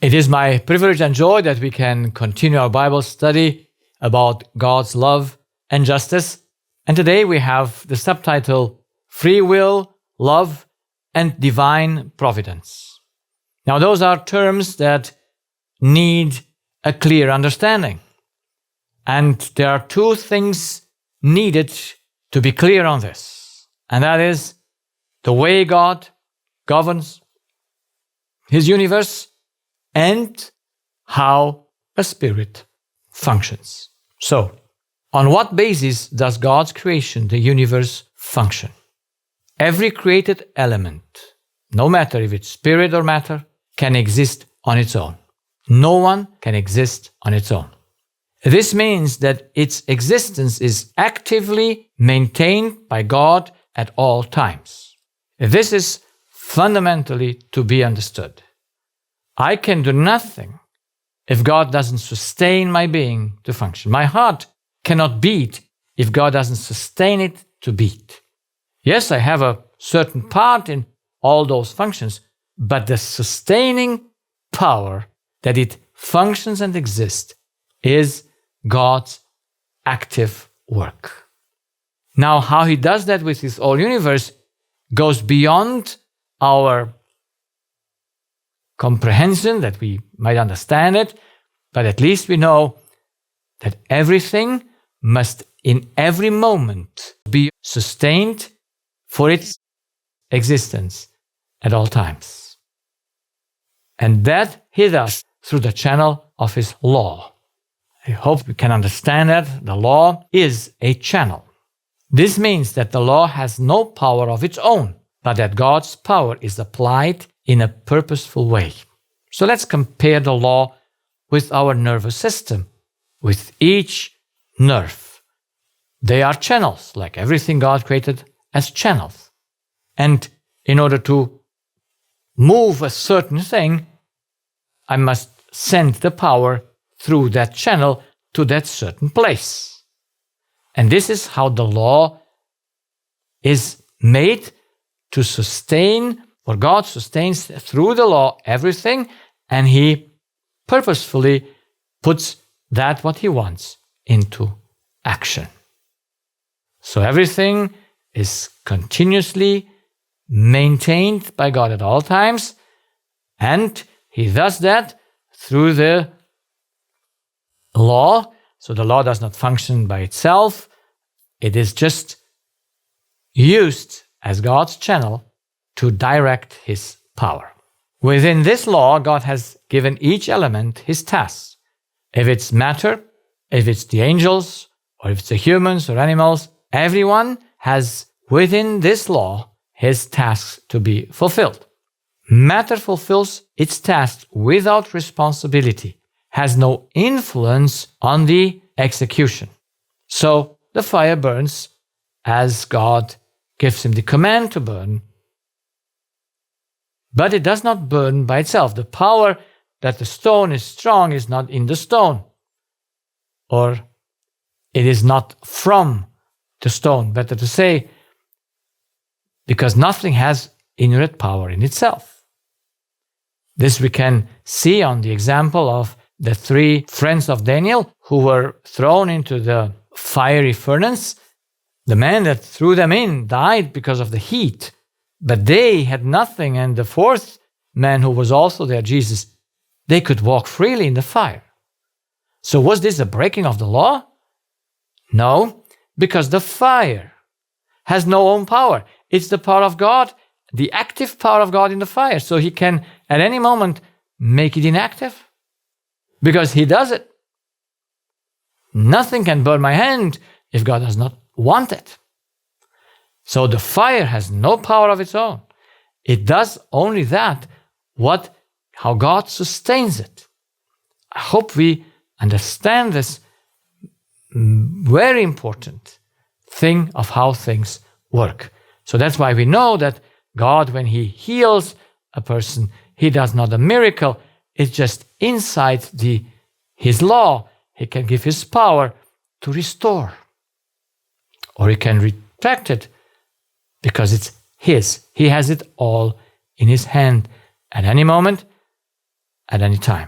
It is my privilege and joy that we can continue our Bible study about God's love and justice. And today we have the subtitle, Free Will, Love, and Divine Providence. Now those are terms that need a clear understanding. And there are two things needed to be clear on this. And that is the way God governs His universe and how a spirit functions. So, on what basis does God's creation, the universe, function? Every created element, no matter if it's spirit or matter, can exist on its own. No one can exist on its own. This means that its existence is actively maintained by God at all times. This is fundamentally to be understood. I can do nothing if God doesn't sustain my being to function. My heart cannot beat if God doesn't sustain it to beat. Yes, I have a certain part in all those functions, but the sustaining power that it functions and exists is God's active work. Now, how He does that with His whole universe goes beyond our comprehension, that we might understand it, but at least we know that everything must in every moment be sustained for its existence at all times. And that He does through the channel of His law. I hope we can understand that the law is a channel. This means that the law has no power of its own, but that God's power is applied in a purposeful way. So let's compare the law with our nervous system, with each nerve. They are channels, like everything God created as channels. And in order to move a certain thing, I must send the power through that channel to that certain place. And this is how the law is made to sustain, or God sustains through the law everything, and He purposefully puts that what He wants into action. So everything is continuously maintained by God at all times, and He does that through the law. So the law does not function by itself. It is just used as God's channel to direct His power. Within this law, God has given each element his tasks. If it's matter, if it's the angels, or if it's the humans or animals, everyone has within this law his tasks to be fulfilled. Matter fulfills its tasks without responsibility, has no influence on the execution. So the fire burns as God gives him the command to burn, but it does not burn by itself. The power that the stone is strong is not in the stone, or it is not from the stone, better to say, because nothing has inherent power in itself. This we can see on the example of the three friends of Daniel who were thrown into the fiery furnace. The man that threw them in died because of the heat, but they had nothing, and the fourth man who was also there, Jesus, they could walk freely in the fire. So was this a breaking of the law? No, because the fire has no own power. It's the power of God, the active power of God in the fire. So He can at any moment make it inactive because He does it. Nothing can burn my hand if God does not want it. So the fire has no power of its own. It does only that, how God sustains it. I hope we understand this very important thing of how things work. So that's why we know that God, when He heals a person, He does not a miracle. It's just inside His law. He can give His power to restore. Or He can retract it because it's His. He has it all in His hand at any moment. at any time.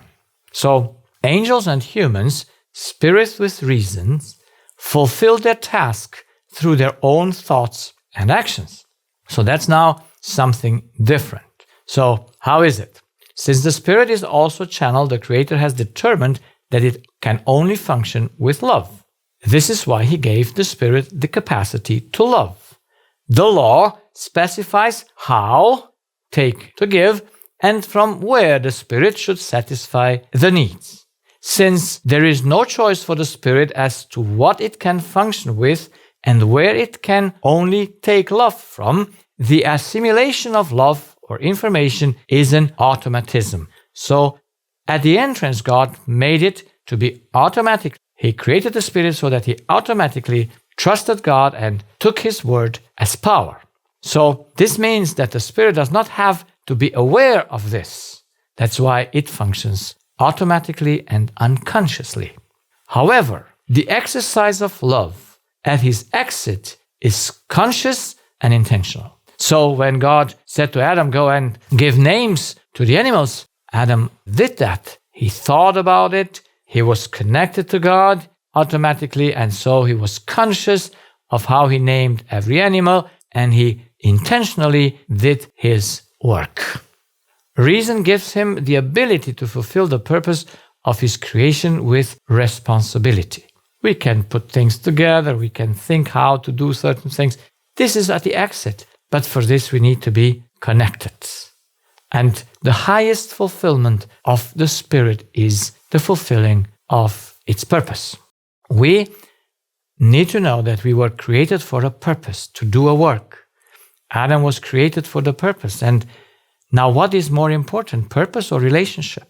So angels and humans, spirits with reasons, fulfill their task through their own thoughts and actions. So that's now something different. So how is it? Since the spirit is also channeled, the Creator has determined that it can only function with love. This is why He gave the spirit the capacity to love. The law specifies how, take to give, and from where the spirit should satisfy the needs. Since there is no choice for the spirit as to what it can function with and where it can only take love from, the assimilation of love or information is an automatism. So at the entrance, God made it to be automatic. He created the spirit so that he automatically trusted God and took his word as power. So this means that the spirit does not have to be aware of this. That's why it functions automatically and unconsciously. However, the exercise of love at his exit is conscious and intentional. So when God said to Adam, go and give names to the animals, Adam did that. He thought about it. He was connected to God automatically, and so he was conscious of how he named every animal, and he intentionally did his work. Reason gives him the ability to fulfill the purpose of his creation with responsibility. We can put things together, we can think how to do certain things. This is at the exit, but for this we need to be connected. And the highest fulfillment of the Spirit is the fulfilling of its purpose. We need to know that we were created for a purpose, to do a work. Adam was created for the purpose. And now what is more important, purpose or relationship?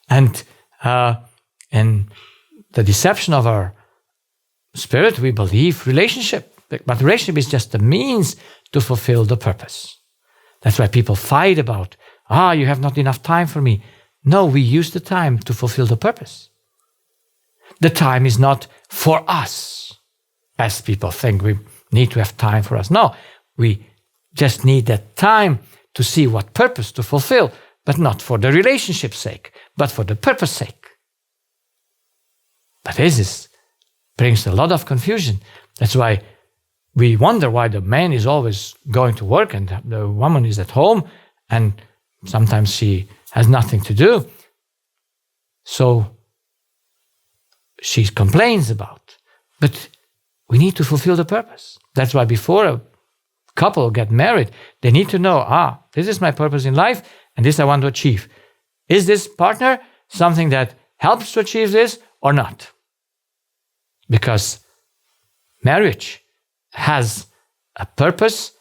And in the deception of our spirit, we believe relationship. But relationship is just a means to fulfill the purpose. That's why people fight about, you have not enough time for me. No, we use the time to fulfill the purpose. The time is not for us, as people think we need to have time for us. No, we just need that time to see what purpose to fulfill, but not for the relationship's sake, but for the purpose sake. But this brings a lot of confusion. That's why we wonder why the man is always going to work and the woman is at home, and sometimes she has nothing to do. So she complains about. But we need to fulfill the purpose. That's why before a couple get married, they need to know, this is my purpose in life and this I want to achieve. Is this partner something that helps to achieve this or not? Because marriage has a purpose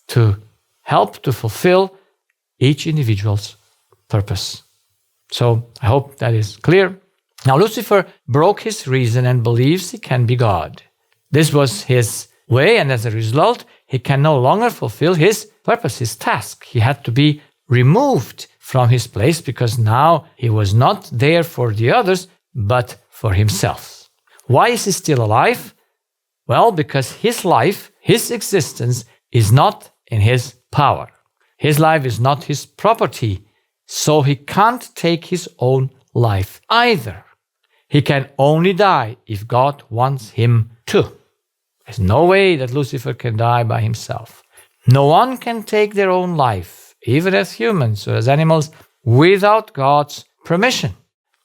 to help to fulfill each individual's purpose. So I hope that is clear. Now Lucifer broke his reason and believes he can be God. This was his way, and as a result, he can no longer fulfill his purpose, his task. He had to be removed from his place because now he was not there for the others, but for himself. Why is he still alive? Well, because his life, his existence, is not in his power. His life is not his property, so he can't take his own life either. He can only die if God wants him to. There's no way that Lucifer can die by himself. No one can take their own life, even as humans or as animals, without God's permission,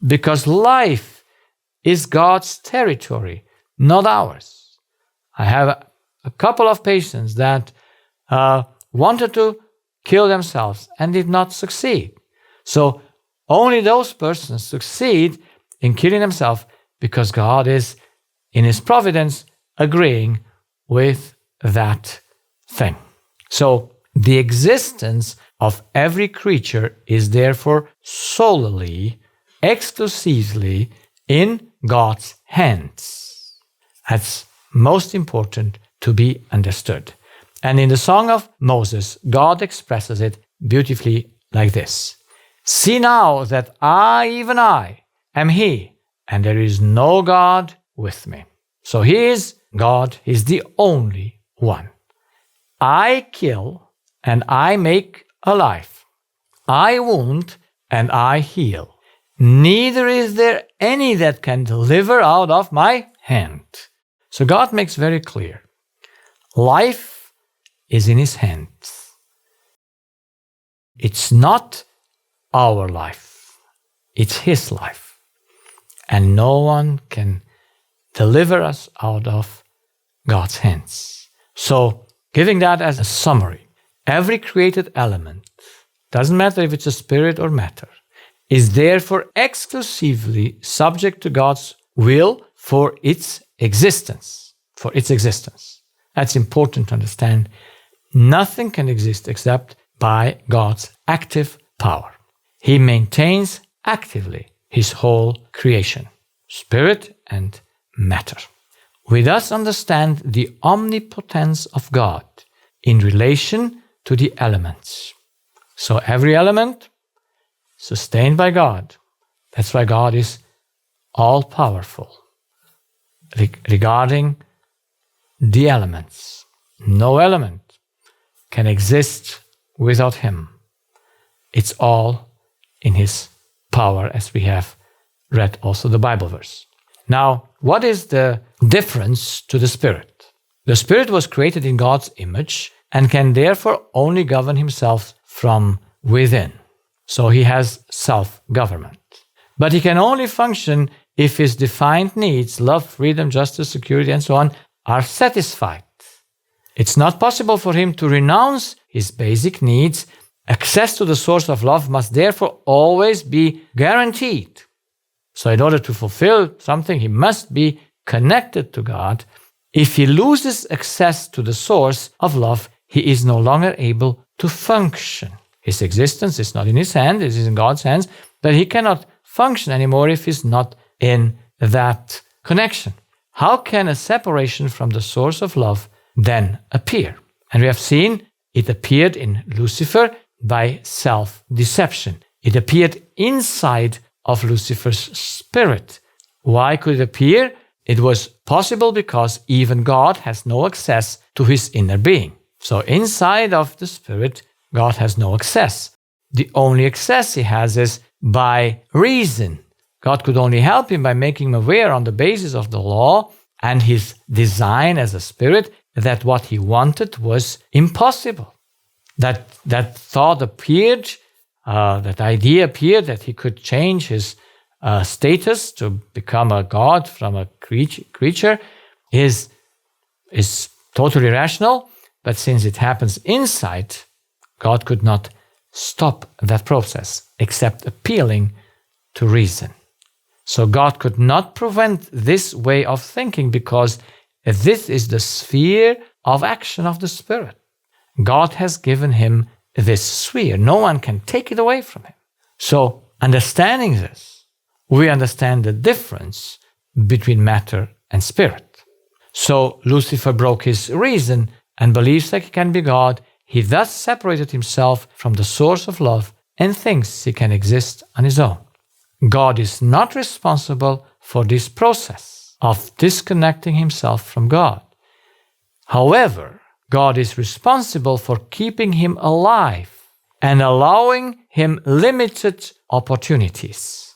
because life is God's territory, not ours. I have a couple of patients that wanted to kill themselves and did not succeed. So only those persons succeed in killing themselves because God is, in his providence, agreeing with that thing. So the existence of every creature is therefore solely, exclusively in God's hands. That's most important to be understood. And in the Song of Moses, God expresses it beautifully like this. See now that I, even I, am He, and there is no God with me. So He is God, He is the only one. I kill and I make alive. I wound and I heal. Neither is there any that can deliver out of my hand. So God makes very clear, life is in his hands. It's not our life, it's his life. And no one can deliver us out of God's hands. So, giving that as a summary, every created element, doesn't matter if it's a spirit or matter, is therefore exclusively subject to God's will for its existence. For its existence. That's important to understand. Nothing can exist except by God's active power. He maintains actively his whole creation, spirit and matter. We thus understand the omnipotence of God in relation to the elements. So every element sustained by God. That's why God is all-powerful. Regarding the elements, no element can exist without him. It's all in his power, as we have read also the Bible verse. Now, what is the difference to the Spirit? The Spirit was created in God's image and can therefore only govern himself from within. So he has self-government. But he can only function if his defined needs, love, freedom, justice, security, and so on, are satisfied. It's not possible for him to renounce his basic needs. Access to the source of love must therefore always be guaranteed. So in order to fulfill something, he must be connected to God. If he loses access to the source of love, he is no longer able to function. His existence is not in his hand, it is in God's hands, but he cannot function anymore if he's not in that connection. How can a separation from the source of love then appear? And we have seen it appeared in Lucifer by self-deception. It appeared inside of Lucifer's spirit. Why could it appear? It was possible because even God has no access to his inner being. So inside of the spirit, God has no access. The only access he has is by reason. God could only help him by making him aware on the basis of the law and his design as a spirit that what he wanted was impossible. That thought appeared, that idea appeared that he could change his status to become a god from a creature is totally rational, but since it happens inside, God could not stop that process except appealing to reason. So God could not prevent this way of thinking because this is the sphere of action of the Spirit. God has given him this sphere. No one can take it away from him. So understanding this, we understand the difference between matter and spirit. So Lucifer broke his reason and believes that he can be God. He thus separated himself from the source of love and thinks he can exist on his own. God is not responsible for this process of disconnecting himself from God. However, God is responsible for keeping him alive and allowing him limited opportunities.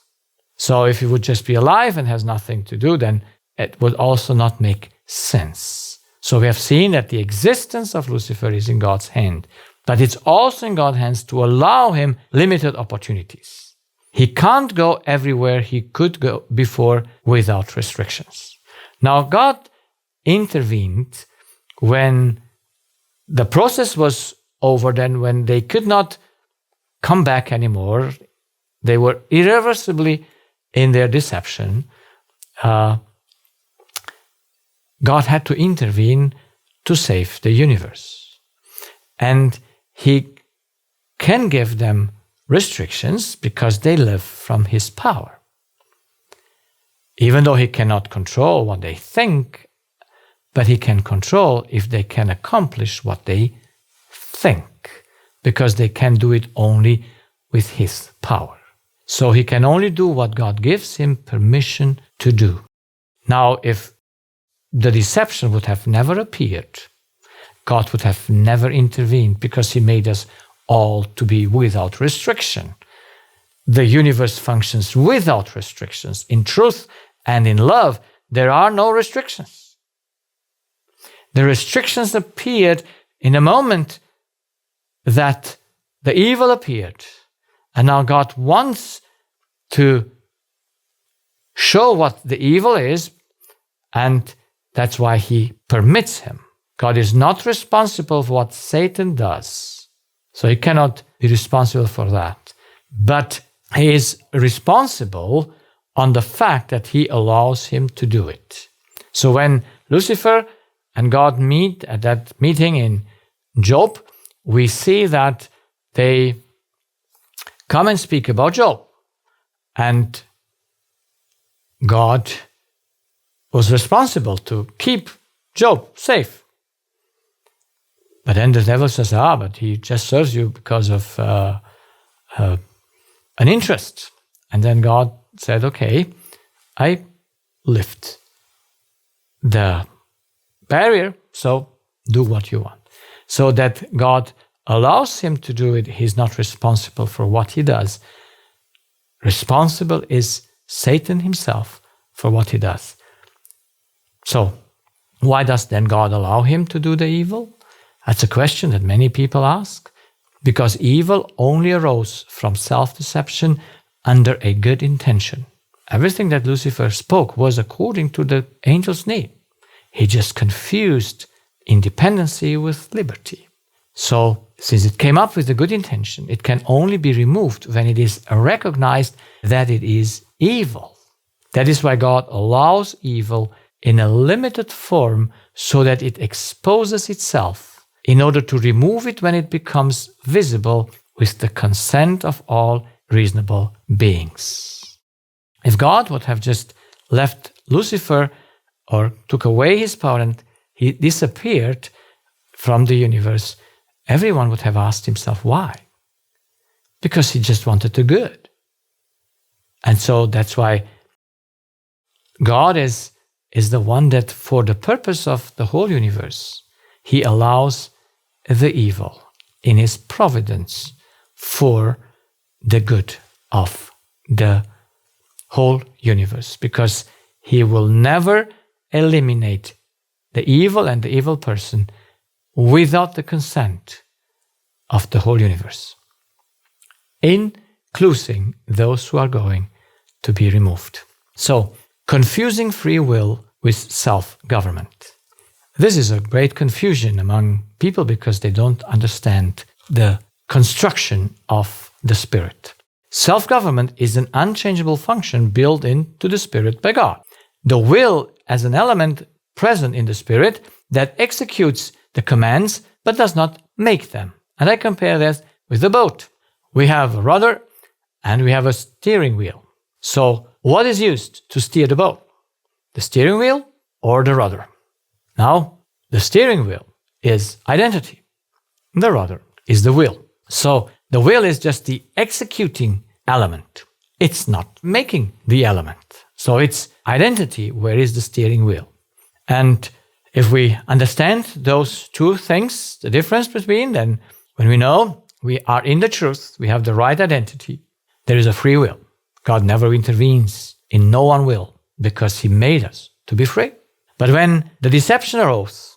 So if he would just be alive and has nothing to do, then it would also not make sense. So we have seen that the existence of Lucifer is in God's hand, but it's also in God's hands to allow him limited opportunities. He can't go everywhere he could go before without restrictions. Now, God intervened when the process was over, then when they could not come back anymore, they were irreversibly in their deception. God had to intervene to save the universe. And he can give them restrictions because they live from his power. Even though he cannot control what they think, but he can control if they can accomplish what they think, because they can do it only with his power. So he can only do what God gives him permission to do. Now, if the deception would have never appeared, God would have never intervened because he made us all to be without restriction. the universe functions without restrictions. In truth and in love, there are no restrictions. The restrictions appeared in a moment that the evil appeared. And now God wants to show what the evil is, and that's why he permits him. God is not responsible for what Satan does. So he cannot be responsible for that. But he is responsible on the fact that he allows him to do it. So when Lucifer and God meet at that meeting in Job, we see that they come and speak about Job. And God was responsible to keep Job safe. But then the devil says, but he just serves you because of an interest. And then God said, okay, I lift the barrier, so do what you want. So that God allows him to do it. He's not responsible for what he does. Responsible is Satan himself for what he does. So, why does then God allow him to do the evil? That's a question that many people ask. Because evil only arose from self-deception under a good intention. Everything that Lucifer spoke was according to the angel's need. He just confused independency with liberty. So, since it came up with a good intention, it can only be removed when it is recognized that it is evil. That is why God allows evil in a limited form so that it exposes itself in order to remove it when it becomes visible with the consent of all reasonable beings. If God would have just left Lucifer or took away his power and he disappeared from the universe, everyone would have asked himself why. Because he just wanted the good. And so that's why God is the one that, for the purpose of the whole universe, he allows the evil in his providence for the good of the whole universe, because he will never eliminate the evil and the evil person without the consent of the whole universe, including those who are going to be removed. So, confusing free will with self-government. This is a great confusion among people because they don't understand the construction of the Spirit. Self-government is an unchangeable function built into the Spirit by God. The will as an element present in the Spirit that executes the commands but does not make them. And I compare that with the boat. We have a rudder and we have a steering wheel. So what is used to steer the boat? The steering wheel or the rudder? Now, the steering wheel is identity. The rudder is the will. So the will is just the executing element. It's not making the element. So it's identity, where is the steering wheel? And if we understand those two things, the difference between, then when we know we are in the truth, we have the right identity, there is a free will. God never intervenes in no one will because he made us to be free. But when the deception arose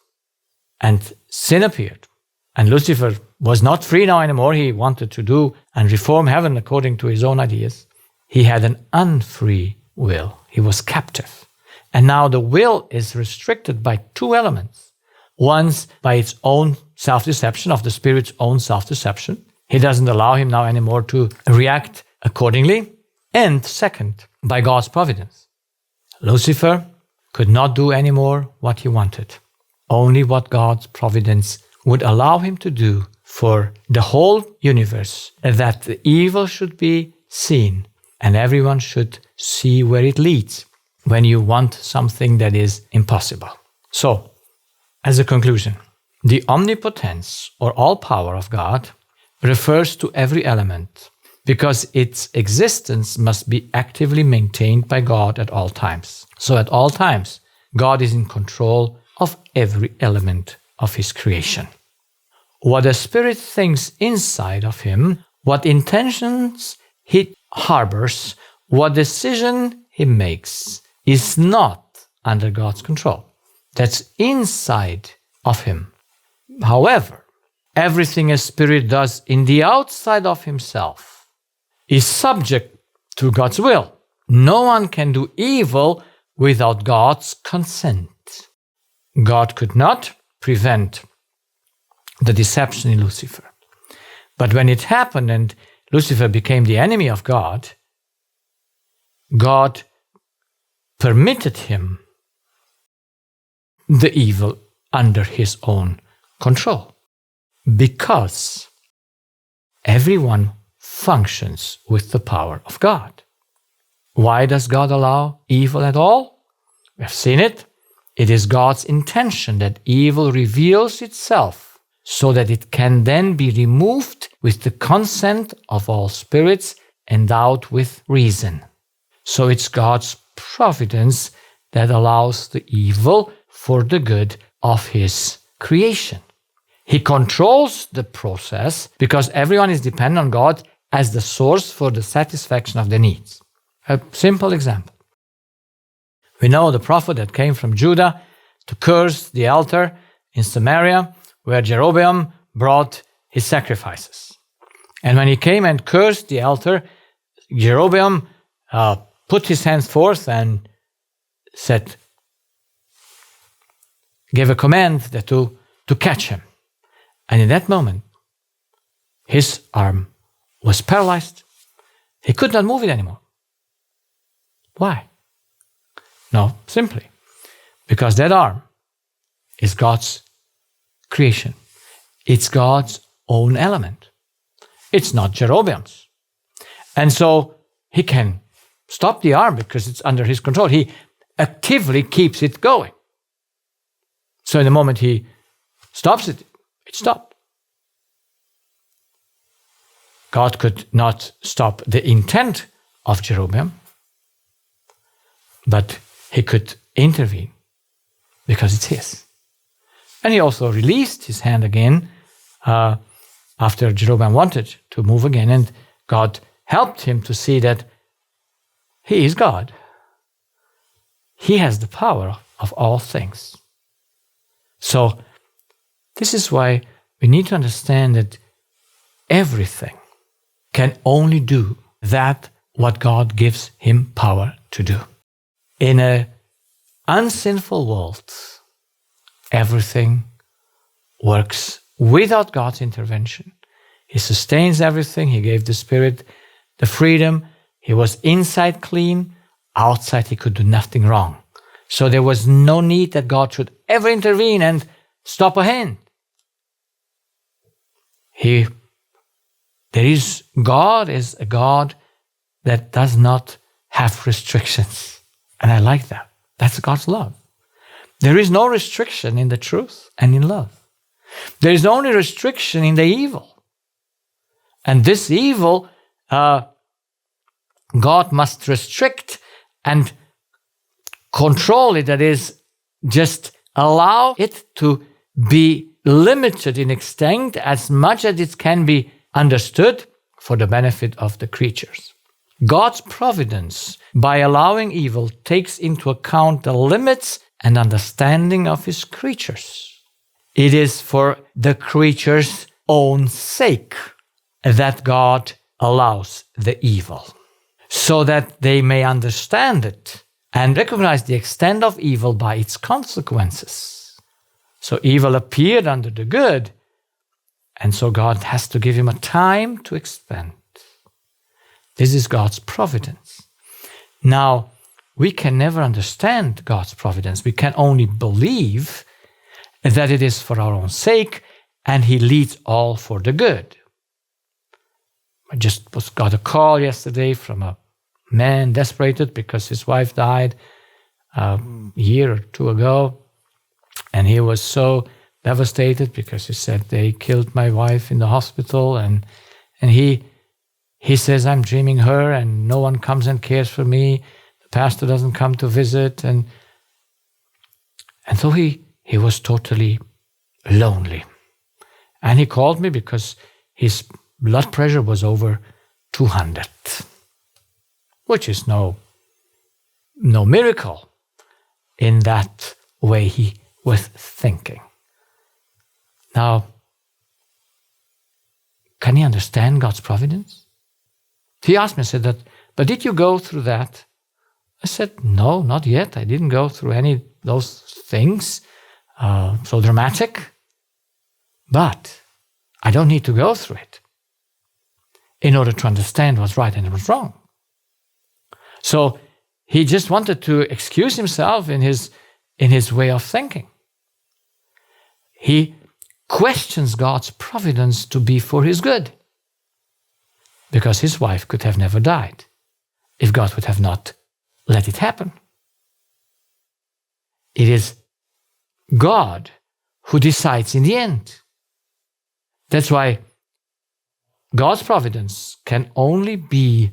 and sin appeared, and Lucifer was not free now anymore, he wanted to do and reform heaven according to his own ideas, he had an unfree will. He was captive. And now the will is restricted by two elements. One's by its own self-deception, of the Spirit's own self-deception. He doesn't allow him now anymore to react accordingly. And second, by God's providence. Lucifer could not do anymore what he wanted. Only what God's providence would allow him to do for the whole universe, that the evil should be seen and everyone should see where it leads when you want something that is impossible. So, as a conclusion, the omnipotence or all power of God refers to every element because its existence must be actively maintained by God at all times. So at all times, God is in control of every element of his creation. What the Spirit thinks inside of him, what intentions he harbors, what decision he makes is not under God's control. That's inside of him. However, everything a spirit does in the outside of himself is subject to God's will. No one can do evil without God's consent. God could not prevent the deception in Lucifer. But when it happened and Lucifer became the enemy of God, God permitted him the evil under his own control, because everyone functions with the power of God. Why does God allow evil at all? We have seen it. It is God's intention that evil reveals itself so that it can then be removed with the consent of all spirits endowed with reason. So it's God's providence that allows the evil for the good of his creation. He controls the process because everyone is dependent on God as the source for the satisfaction of their needs. A simple example. We know the prophet that came from Judah to curse the altar in Samaria, where Jeroboam brought his sacrifices. And when he came and cursed the altar, Jeroboam put his hands forth and gave a command that to catch him. And in that moment, his arm was paralyzed. He could not move it anymore. Why? No, simply because that arm is God's creation. It's God's own element. It's not Jeroboam's. And so he can stop the arm because it's under his control. He actively keeps it going. So in the moment he stops it, it stopped. God could not stop the intent of Jeroboam, but he could intervene because it's his. And he also released his hand again after Jeroboam wanted to move again, and God helped him to see that he is God. He has the power of all things. So this is why we need to understand that everything can only do that what God gives him power to do. In an unsinful world, everything works without God's intervention. He sustains everything. He gave the Spirit the freedom. He was inside clean. Outside, he could do nothing wrong. So there was no need that God should ever intervene and stop a hand. God is a God that does not have restrictions. And I like that. That's God's love. There is no restriction in the truth and in love. There is only restriction in the evil. And this evil, God must restrict and control it. That is, just allow it to be limited in extent as much as it can be understood for the benefit of the creatures. God's providence, by allowing evil, takes into account the limits and understanding of his creatures. It is for the creatures' own sake that God allows the evil, so that they may understand it and recognize the extent of evil by its consequences. So evil appeared under the good, and so God has to give him a time to expand. This is God's providence. Now, we can never understand God's providence. We can only believe that it is for our own sake, and he leads all for the good. I just got a call yesterday from a man desperate because his wife died a year or two ago, and he was so devastated because he said they killed my wife in the hospital, and he says, I'm dreaming her and no one comes and cares for me. The pastor doesn't come to visit. And so he was totally lonely. And he called me because his blood pressure was over 200. which is no miracle in that way he was thinking. Now, can he understand God's providence? He asked me, I said, but did you go through that? I said, no, not yet. I didn't go through any of those things, so dramatic. But I don't need to go through it in order to understand what's right and what's wrong. So he just wanted to excuse himself in his way of thinking. He questions God's providence to be for his good, because his wife could have never died if God would have not let it happen. It is God who decides in the end. That's why God's providence can only be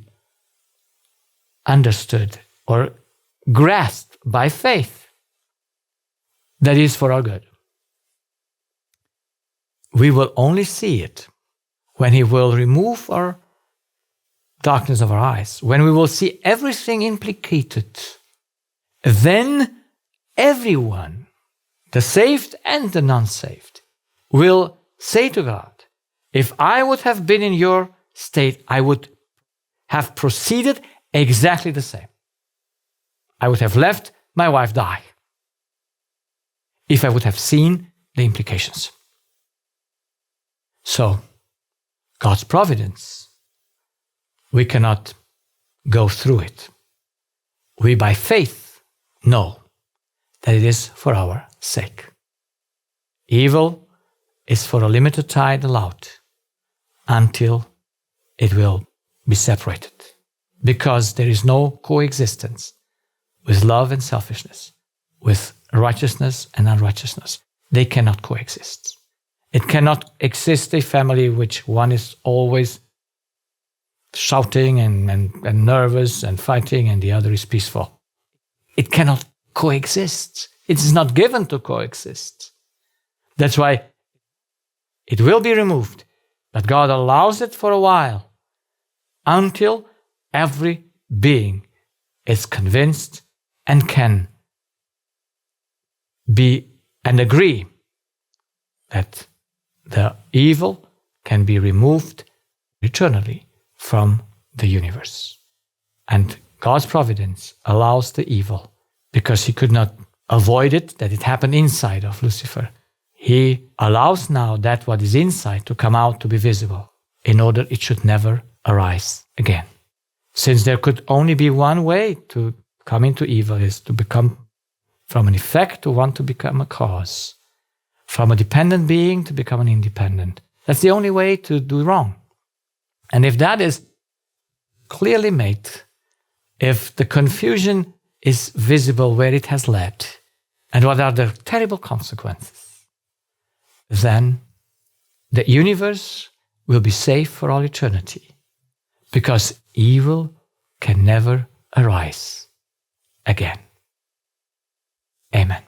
understood or grasped by faith. That is for our good. We will only see it when he will remove our darkness of our eyes, when we will see everything implicated. Then everyone, the saved and the non-saved, will say to God, if I would have been in your state, I would have proceeded exactly the same. I would have left my wife die if I would have seen the implications. So, God's providence, we cannot go through it. We by faith know that it is for our sake. Evil is for a limited time allowed until it will be separated, because there is no coexistence with love and selfishness, with righteousness and unrighteousness. They cannot coexist. It cannot exist a family which one is always shouting and nervous and fighting and the other is peaceful. It cannot coexist. It is not given to coexist. That's why it will be removed, but God allows it for a while until every being is convinced and can be and agree that the evil can be removed eternally from the universe. And God's providence allows the evil, because he could not avoid it, that it happened inside of Lucifer. He allows now that what is inside to come out to be visible, in order it should never arise again. Since there could only be one way to come into evil, is to become from an effect to want to become a cause. From a dependent being to become an independent. That's the only way to do wrong. And if that is clearly made, if the confusion is visible where it has led, and what are the terrible consequences, then the universe will be safe for all eternity, because evil can never arise again. Amen.